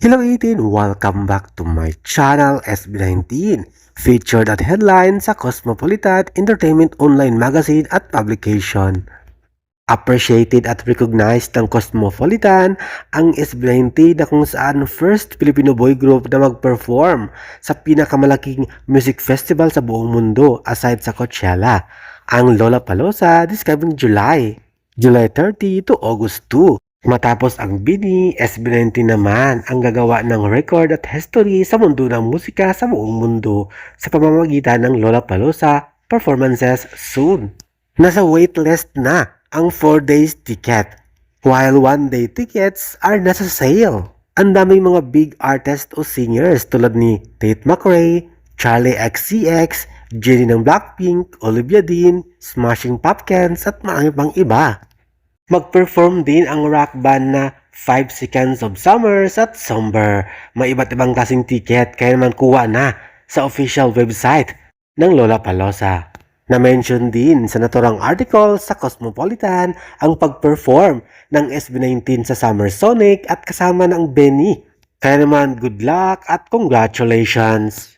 Hello 18! Welcome back to my channel SB19, featured at headline sa Cosmopolitan Entertainment Online Magazine at Publication. Appreciated at recognized ng Cosmopolitan ang SB19 na kung saan first Filipino boy group na mag-perform sa pinakamalaking music festival sa buong mundo aside sa Coachella, ang Lollapalooza this coming July 30 to August 2. Matapos ang BINI, SB19 naman ang gagawa ng record at history sa mundo ng musika sa buong mundo sa pamamagitan ng Lollapalooza performances soon. Nasa waitlist na ang 4 days ticket, while 1 day tickets are nasa sale. Ang daming mga big artists o singers tulad ni Tate McRae, Charlie XCX, Jennie ng Blackpink, Olivia Dean, Smashing Pumpkins at marami pang iba. Mag-perform din ang rock band na 5 Seconds of Summer at Somber. May iba't ibang klaseng ticket kaya naman kuha na sa official website ng Lollapalooza. Na-mention din sa naturang article sa Cosmopolitan ang pag-perform ng SB19 sa Summer Sonic at kasama ng BINI. Kaya naman good luck at congratulations!